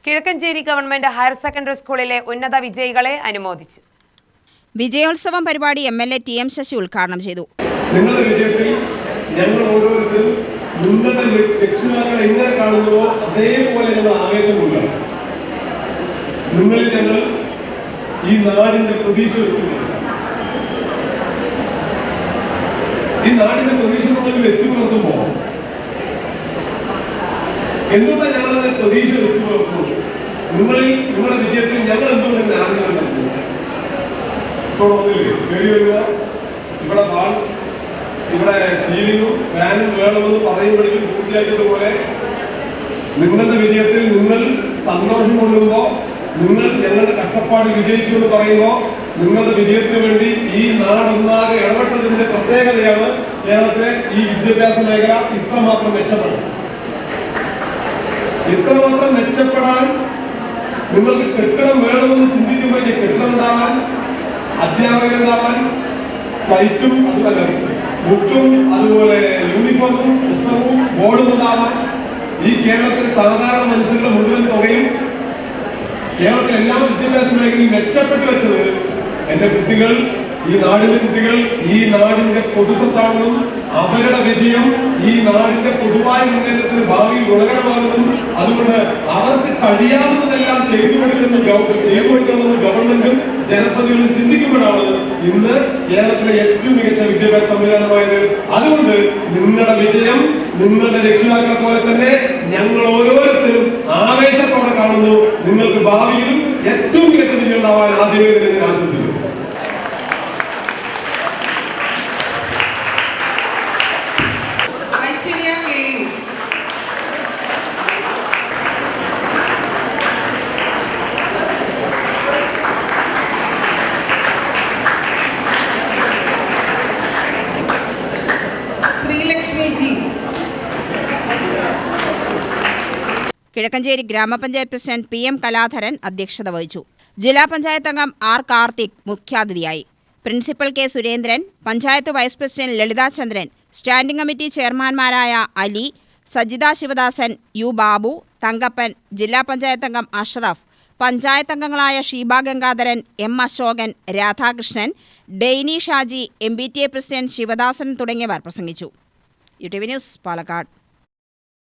Kizhakkanchery government higher secondary സ്കൂളിലെ ഉന്നത വിജയികളെ അനുമോദിച്ചു. വിജയോത്സവം പരിപാടി MLA TM ശശി ഉദ്ഘാടനം ചെയ്തു. നിങ്ങളുടെ വിജയത്തിൽ ഞങ്ങൾ ഓരോരുത്തരും നിങ്ങളുടെ രക്ഷിതാക്കളെ എങ്ങനെ കാണുന്നുവോ അതേപോലെ ഞങ്ങൾ ആവേശമുണ്ട്. നിങ്ങളിൽ ഞങ്ങൾ ഈ നാടിന്റെ പ്രതീക്ഷ വെച്ചു, ഈ നാടിന്റെ പ്രതീക്ഷ നമ്മൾ വെച്ചു പുലർത്തുമ്പോ എന്തുകൊണ്ടാണ് ഞങ്ങളതിനെ പ്രതീക്ഷ വെച്ചു പുലർത്തുന്നത്? നിങ്ങളുടെ വിജയത്തിൽ ഞങ്ങൾ എന്തുകൊണ്ട് ആഗ്രഹം നൽകുന്നു? ഇപ്പോൾ വന്നില്ലേ കയറി വരിക, ഇവിടെ ഇവിടെ സീലിങ്ങും ഫാനും വേണമെന്ന് പറയുമ്പോഴേക്കും പൂർത്തിയാക്കിയതുപോലെ നിങ്ങളുടെ വിജയത്തിൽ നിങ്ങൾ സന്തോഷം കൊള്ളുമ്പോ, നിങ്ങൾ ഞങ്ങളുടെ കഷ്ടപ്പാട് വിജയിച്ചു എന്ന് പറയുമ്പോൾ നിങ്ങളുടെ വിജയത്തിന് വേണ്ടി ഈ നാടൊന്നാകെ ഇടപെട്ടതിന്റെ പ്രത്യേകതയാണ് കേരളത്തിലെ ഈ വിദ്യാഭ്യാസ മേഖല ഇത്രമാത്രം മെച്ചപ്പെടും. ഇത്രമാത്രം മെച്ചപ്പെടാൻ നിങ്ങൾക്ക് കെട്ടിടം വേണമെന്ന് ചിന്തിക്കുമ്പോഴേക്ക് കെട്ടിടം ഉണ്ടാവാൻ, അധ്യാപകരുണ്ടാവാൻ, സൈറ്റും അതുപോലെ ബുക്കും അതുപോലെ യൂണിഫോമും പുസ്തകവും ബോർഡും ഉണ്ടാവാൻ, ഈ കേരളത്തിലെ സാധാരണ മനുഷ്യരുടെ മുഴുവൻ തുകയും കേരളത്തിലെ എല്ലാ വിദ്യാഭ്യാസ മേഖലയും മെച്ചപ്പെട്ടു വെച്ചത് എന്റെ കുട്ടികൾ, ഈ നാടിന്റെ കുട്ടികൾ ഈ നാടിന്റെ പൊതുസ്വത്താണെന്നും അവരുടെ വിജയം ഈ നാടിന്റെ പൊതുവായ മുന്നേറ്റത്തിന് ഭാവിയിൽ ഗുണകരമാകുന്നു. അതുകൊണ്ട് അവർക്ക് കഴിയാവുന്നതെല്ലാം ചെയ്തു കൊടുക്കണമെന്ന് ഗവൺമെന്റും ജനപ്രതിനിധികളും ചിന്തിക്കുമ്പോഴാണ് ഇന്ന് കേരളത്തിലെ ഏറ്റവും മികച്ച വിദ്യാഭ്യാസ സംവിധാനമായത്. അതുകൊണ്ട് നിങ്ങളുടെ വിജയം നിങ്ങളുടെ രക്ഷിതാക്കളെ പോലെ തന്നെ ഞങ്ങൾ ഓരോരുത്തരും ആവേശത്തോടെ കാണുന്നു. നിങ്ങൾക്ക് ഭാവിയിലും ഏറ്റവും മികച്ച വിജയം ഉണ്ടാവാൻ ആദ്യമേ തന്നെ ഞാൻ ആശംസിക്കുന്നു. കിഴക്കഞ്ചേരി ഗ്രാമപഞ്ചായത്ത് പ്രസിഡന്റ് PM കലാധരൻ അധ്യക്ഷത വഹിച്ചു. ജില്ലാ പഞ്ചായത്ത് അംഗം R കാർത്തിക് മുഖ്യാതിഥിയായി. Principal K Surendran, panchayat vice president Lalitha Chandran, standing committee ചെയർമാൻമാരായ അലി, സജിത ശിവദാസൻ, U ബാബു, തങ്കപ്പൻ, ജില്ലാ പഞ്ചായത്ത് അംഗം അഷ്റഫ്, പഞ്ചായത്ത് അംഗങ്ങളായ Sheeba Gangadharan, M Ashokan, Radhakrishnan, Dainy Shaji, MBTA president Sivadasan തുടങ്ങിയവർ പ്രസംഗിച്ചു. UTV news, Palakkad.